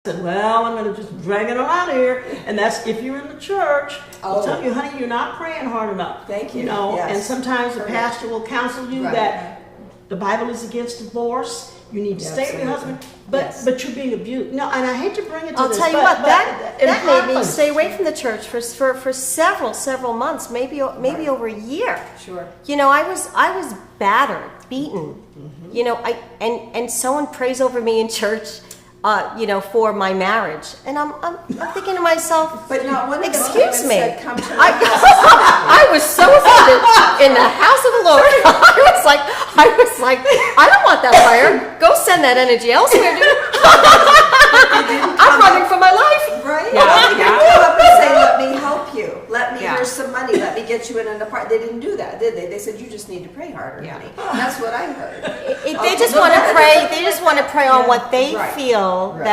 said, well, I'm going to just drag it on out of here. And that's if you're in the church. I'll tell you, honey, you're not praying hard enough. Thank you. You know, Yes. and sometimes the pastor will counsel you that the Bible is against divorce. You need to stay with your husband, but you're being abused. No, and I hate to bring it to I'll this, tell you but what, that made me happens. stay away from the church for several months, maybe over a year. Sure. You know, I was battered, beaten. You know, and someone prays over me in church, you know, for my marriage, and I'm thinking to myself, But not one of them excuse even me. said, come to I was so offended in the house of the Lord. I was like, I don't want that fire. Go send that energy elsewhere, dude. I'm running for my life. Right? Yeah, Well, they yeah. didn't come up and say, let me help you. Let me, Yeah. here's some money. Let me get you in an apartment. They didn't do that, did they? They said, you just need to pray harder, Yeah. honey. That's what I heard. If they just want to pray, they just want to pray on what they Right. feel Right.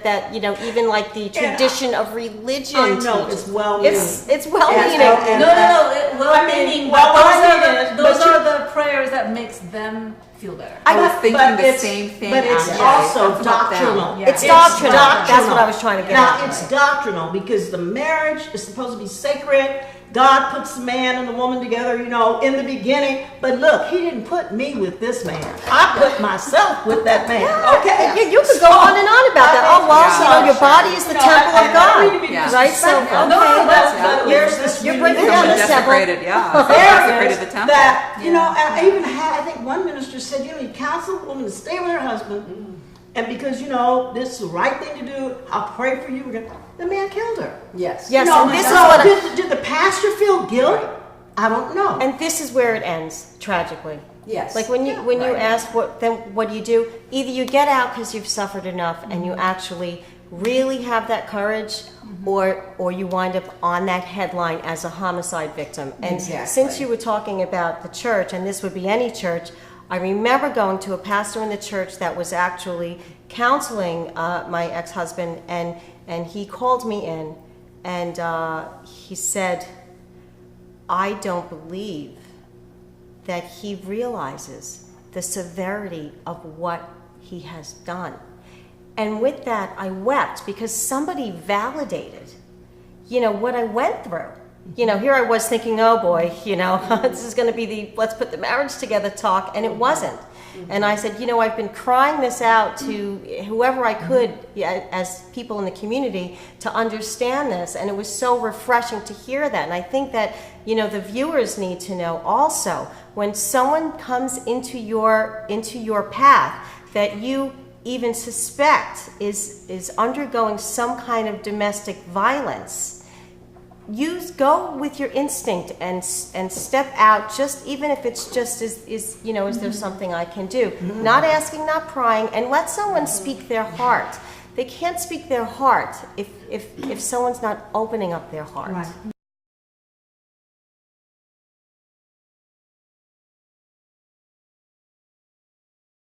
that you know, even like the tradition of religion. I know teaches. it's well-meaning. It's well-meaning. And- Well-meaning, well, but well-meaning, those but are the prayers that makes them feel better. I was But thinking the it's- same thing. But it's actually. also That's about them. doctrinal. Yeah. It's doctrinal. That's what I was trying to get Now, at. it's doctrinal because the marriage is supposed to be sacred. God puts the man and the woman together, you know, in the beginning. But look, he didn't put me with this man. I put myself with that man. Okay? You could go on and on about that. Oh, well, you know, your body is the temple of God. Yeah. Right? So, okay. No, but there's this You're breaking religion down the temple. Desecrated, yeah. Desecrated the temple. that, you know, and I even had, I think one minister said, you know, you counsel a woman to stay with her husband, and because, you know, this is the right thing to do, I'll pray for you. The man killed her. Yes. Yes, You know, and this is so what did the pastor feel guilt? I don't know. and this is where it ends tragically. Yes. Like when you ask what do you do? Either you get out because you've suffered enough and you actually really have that courage, or you wind up on that headline as a homicide victim. And Exactly. since you were talking about the church, and this would be any church, I remember going to a pastor in the church that was actually counseling my ex-husband, and he called me in, and he said, I don't believe that he realizes the severity of what he has done. And with that, I wept because somebody validated, you know, what I went through. You know, here I was thinking, oh boy, you know, this is going to be the let's put the marriage together talk, and it wasn't. And I said, you know, I've been crying this out to whoever I could, as people in the community, to understand this, and it was so refreshing to hear that. And I think that, you know, the viewers need to know also, when someone comes into your path that you even suspect is undergoing some kind of domestic violence, you go with your instinct and step out, just even if it's just is you know, is there something I can do? Not asking, not prying, and let someone speak their heart. They can't speak their heart if someone's not opening up their heart. Right.